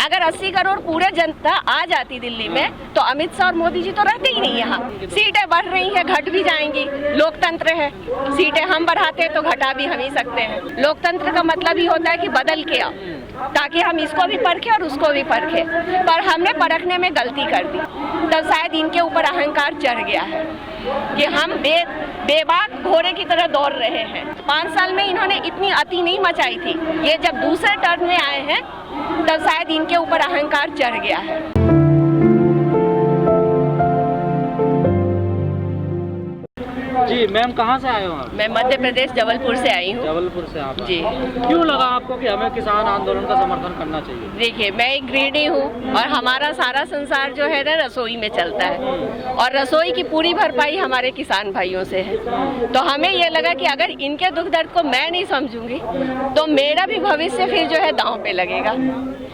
अगर 80 करोड़ पूरे जनता आ जाती दिल्ली में तो अमित शाह और मोदी जी तो रहते ही नहीं यहाँ। सीटें बढ़ रही हैं, घट भी जाएंगी, लोकतंत्र है, सीटें हम बढ़ाते हैं तो घटा भी हम ही सकते हैं। लोकतंत्र का मतलब ही होता है कि बदल के आओ, ताकि हम इसको भी परखें और उसको भी परखें। पर हमने परखने में गलती कर दी, तब शायद इनके ऊपर अहंकार चढ़ गया है कि हम बेबाक घोड़े की तरह दौड़ रहे हैं। 5 साल में इन्होंने इतनी अति नहीं मचाई थी, ये जब दूसरे टर्न में आए हैं तब शायद इनके ऊपर अहंकार चढ़ गया है। जी मैम, कहाँ से आए हो आप? मैं मध्य प्रदेश जबलपुर से आई हूँ। जबलपुर से आप? जी। क्यों लगा आपको कि हमें किसान आंदोलन का समर्थन करना चाहिए? देखिए, मैं एक गृहिणी हूँ और हमारा सारा संसार जो है ना रसोई में चलता है, और रसोई की पूरी भरपाई हमारे किसान भाइयों से है। तो हमें ये लगा कि अगर इनके दुख दर्द को मैं नहीं समझूंगी तो मेरा भी भविष्य फिर जो है दांव पे लगेगा।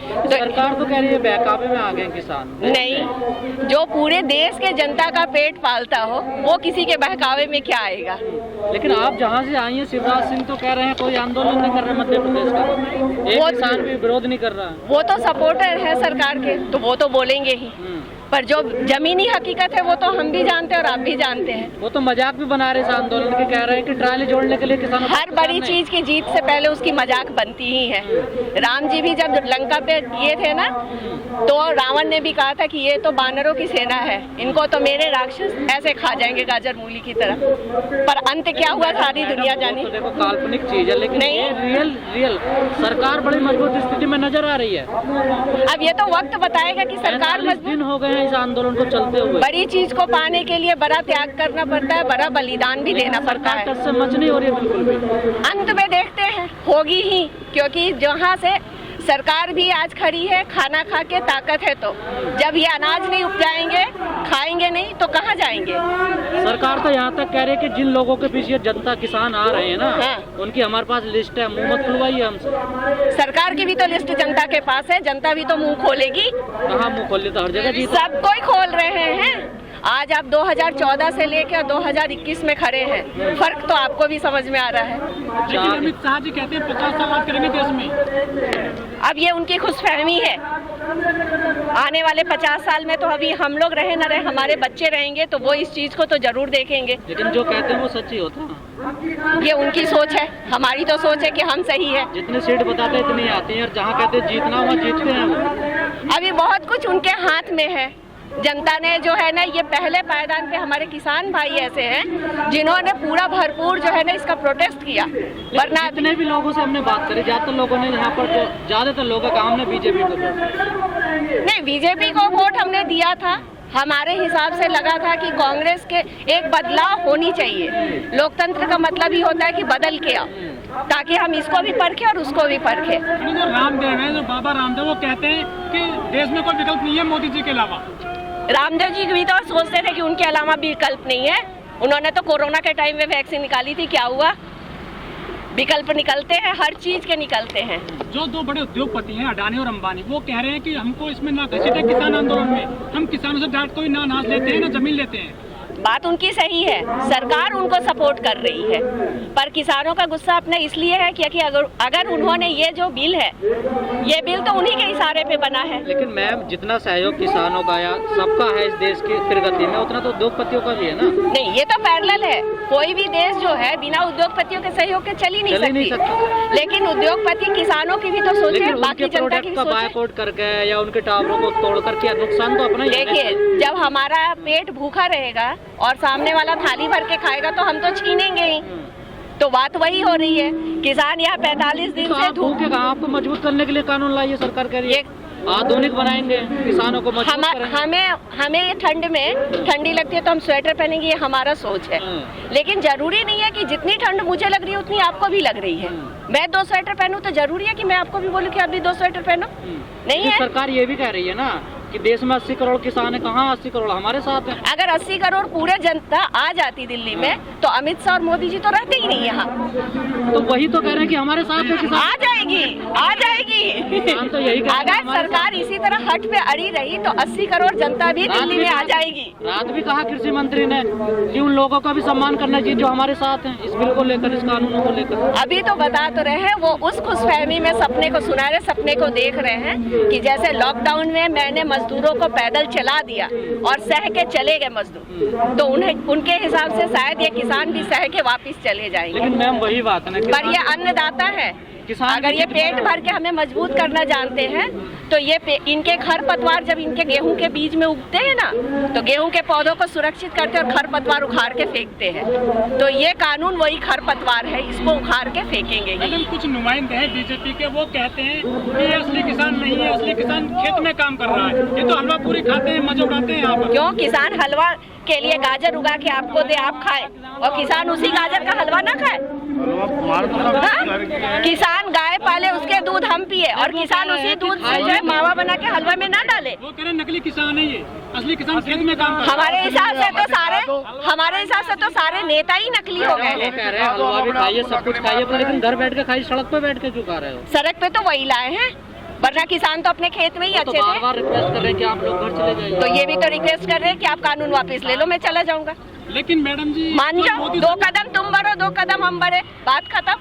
तो सरकार तो कह रही है बहकावे में आ गए किसान। नहीं, जो पूरे देश के जनता का पेट पालता हो वो किसी के बहकावे में क्या आएगा। लेकिन आप जहाँ से आई हैं, शिवराज सिंह तो कह रहे हैं कोई आंदोलन नहीं कर रहे मध्य प्रदेश का, एक किसान भी विरोध नहीं कर रहा। वो तो सपोर्टर है सरकार के, तो वो तो बोलेंगे ही, पर जो जमीनी हकीकत है वो तो हम भी जानते हैं और आप भी जानते हैं। वो तो मजाक भी बना रहे इस आंदोलन के, कह रहे हैं कि ट्राली जोड़ने के लिए किसानों हर बड़ी चीज की जीत से पहले उसकी मजाक बनती ही है। राम जी भी जब लंका पे ये थे ना, तो रावण ने भी कहा था कि ये तो बानरों की सेना है, इनको तो मेरे राक्षस ऐसे खा जाएंगे गाजर मूली की तरह। पर अंत क्या हुआ सारी दुनिया जानी। तो देखो काल्पनिक चीज है, लेकिन नहीं, ये रियल सरकार बड़ी मजबूत स्थिति में नजर आ रही है। अब ये तो वक्त बताएगा कि सरकार मजबूत। दिन हो गए हैं इस आंदोलन को चलते हुए। बड़ी चीज को पाने के लिए बड़ा त्याग करना पड़ता है, बड़ा बलिदान भी देना पड़ता है। टस से मच नहीं हो रही है बिल्कुल भी। अंत में देखते हैं, होगी ही, क्योंकि जहाँ से सरकार भी आज खड़ी है खाना खा के ताकत है, तो जब ये अनाज नहीं उपजाएंगे, खाएंगे नहीं तो कहाँ जाएंगे। सरकार तो यहाँ तक कह रही है कि जिन लोगों के पीछे जनता किसान आ रहे हैं ना, हाँ। उनकी हमारे पास लिस्ट है, मुंह मत खुलवाइए हमसे। सरकार की भी तो लिस्ट जनता के पास है, जनता भी तो मुंह खोलेगी। कहाँ मुंह खोल लेता, हर जगह जीत। सब कोई खोल रहे हैं। आज आप 2014 से लेकर 2021 में खड़े हैं, फर्क तो आपको भी समझ में आ रहा है। लेकिन अमित शाह जी कहते हैं 50 साल बात करेंगे देश में। अब ये उनकी खुशफहमी है, आने वाले 50 साल में तो अभी हम लोग रहे न रहे, हमारे बच्चे रहेंगे तो वो इस चीज को तो जरूर देखेंगे। लेकिन जो कहते हैं वो सच्ची होता है। ये उनकी सोच है, हमारी तो सोच है कि हम सही है। जितने सीट बताते हैं इतनी आती है, और जहाँ कहते हैं जीतना वहाँ जीतते हैं वो। अभी बहुत कुछ उनके हाथ में है। जनता ने जो है ना, ये पहले पायदान पे हमारे किसान भाई ऐसे हैं जिन्होंने पूरा भरपूर जो है ना इसका प्रोटेस्ट किया। वरना जितने भी लोगों से हमने बात करी, ज्यादातर लोगों ने यहाँ पर तो ज्यादातर लोगों का हमने बीजेपी को नहीं, बीजेपी को वोट हमने दिया था। हमारे हिसाब से लगा था कि कांग्रेस के एक बदलाव होनी चाहिए। लोकतंत्र का मतलब ही होता है कि बदल के आओ, ताकि हम इसको भी परखें और उसको भी परखें। जो रामदेव है, जो बाबा रामदेव, वो कहते हैं कि देश में कोई विकल्प नहीं है मोदी जी के अलावा। रामदेव जी भी तो सोचते थे कि उनके अलावा भी विकल्प नहीं है। उन्होंने तो कोरोना के टाइम में वैक्सीन निकाली थी, क्या हुआ? विकल्प निकलते हैं, हर चीज के निकलते हैं। जो 2 बड़े उद्योगपति हैं, अडानी और अंबानी, वो कह रहे हैं कि हमको इसमें ना घसीटे किसान आंदोलन में, हम किसानों से डायरेक्ट कोई ना अनाज लेते हैं ना जमीन लेते हैं। बात उनकी सही है, सरकार उनको सपोर्ट कर रही है, पर किसानों का गुस्सा अपने इसलिए है क्योंकि अगर उन्होंने ये जो बिल है, ये बिल तो उन्हीं के इशारे पे बना है। लेकिन मैम, जितना सहयोग किसानों का या सबका है इस देश की प्रगति में, उतना तो उद्योगपतियों का भी है ना। नहीं, ये तो पैरेलल है। कोई भी देश जो है बिना उद्योगपतियों के सहयोग के चल ही नहीं सकती। लेकिन उद्योगपति किसानों की भी तो सोचे, बाकी जनता की सोचे। बायकॉट करके या उनके टावरों को तोड़ करके नुकसान तो अपना ही है। देखिए, जब हमारा पेट भूखा रहेगा और सामने वाला थाली भर के खाएगा तो हम तो छीनेंगे ही। तो बात वही हो रही है। किसान यहाँ 45 दिन से धूप के आपको मजबूत करने के लिए कानून लाइए, सरकार कह रही है आधुनिक बनाएंगे, किसानों को मजबूत करेंगे। हमें ये ठंड में ठंडी लगती है तो हम स्वेटर पहनेंगे, ये हमारा सोच है। लेकिन जरूरी नहीं है कि जितनी ठंड मुझे लग रही है उतनी आपको भी लग रही है। मैं 2 स्वेटर पहनूं तो जरूरी है कि मैं आपको भी बोलूं कि आप भी 2 स्वेटर पहनो? नहीं है। सरकार ये भी कह रही है ना कि देश में 80 करोड़ किसान है, कहाँ 80 करोड़ हमारे साथ है। अगर 80 करोड़ पूरे जनता आ जाती दिल्ली में तो अमित शाह और मोदी जी तो रहते ही नहीं यहाँ। तो वही तो कह रहे हैं कि हमारे साथ है किसान। आ जाएगी, आ जाएगी। तो यही अगर सरकार इसी तरह हट पे अड़ी रही तो 80 करोड़ जनता भी दिल्ली में आ जाएगी। रात भी कहा कृषि मंत्री ने कि उन लोगों का भी सम्मान करना चाहिए जो हमारे साथ हैं इस बिल को लेकर, इस कानूनों को लेकर। अभी तो बता तो रहे हैं, वो उस खुशफहमी में सपने को सुना रहे, सपने को देख रहे हैं कि जैसे लॉकडाउन में मैंने मजदूरों को पैदल चला दिया और सह के चले गए मजदूर, तो उन्हें उनके हिसाब से शायद ये किसान भी सह के वापस चले जाएंगे। लेकिन मैम वही बात है ना, पर ये अन्नदाता है, अगर ये पेट भर के हमें मजबूत करना जानते हैं तो ये इनके खरपतवार जब इनके गेहूं के बीज में उगते हैं ना, तो गेहूं के पौधों को सुरक्षित करते हैं और खरपतवार उखाड़ के फेंकते हैं। तो ये कानून वही खरपतवार है, इसको उखाड़ के फेंकेंगे। मैडम कुछ नुमाइंदे हैं बीजेपी के, वो कहते हैं कि ये असली किसान नहीं है, असली किसान खेत में काम कर रहा है, ये तो हलवा पूरी खाते हैं, मजे उड़ाते हैं यहाँ पर। क्यों किसान हलवा के लिए गाजर उगा के आपको दे, आप खाए, और किसान उसी गाजर का हलवा ना खाए? किसान गाय पाले, उसके दूध हम पिए, और किसान उसी दूध से जो है मावा बना के हलवा में ना डाले। वो कह रहे नकली किसान है ये, असली किसान खेत में काम कर रहा है। हमारे हिसाब से तो सारे नेता ही नकली हो गए हैं। कह रहे हैं हलवा भी खाइए, सब कुछ खाइए, लेकिन घर बैठ के खाइए, सड़क पे बैठ के क्यों खा रहे हो? सड़क पे तो वही लाए हैं, वरना किसान तो अपने खेत में ही अच्छे थे। बार रिक्वेस्ट कर रहे हैं कि आप लोग घर चले जाइए। तो ये भी तो रिक्वेस्ट कर रहे हैं कि आप कानून वापस ले लो, मैं चला जाऊंगा। लेकिन मैडम जी मान जाओ, 2 कदम तुम बढ़ो, 2 कदम हम बढ़े, बात खत्म।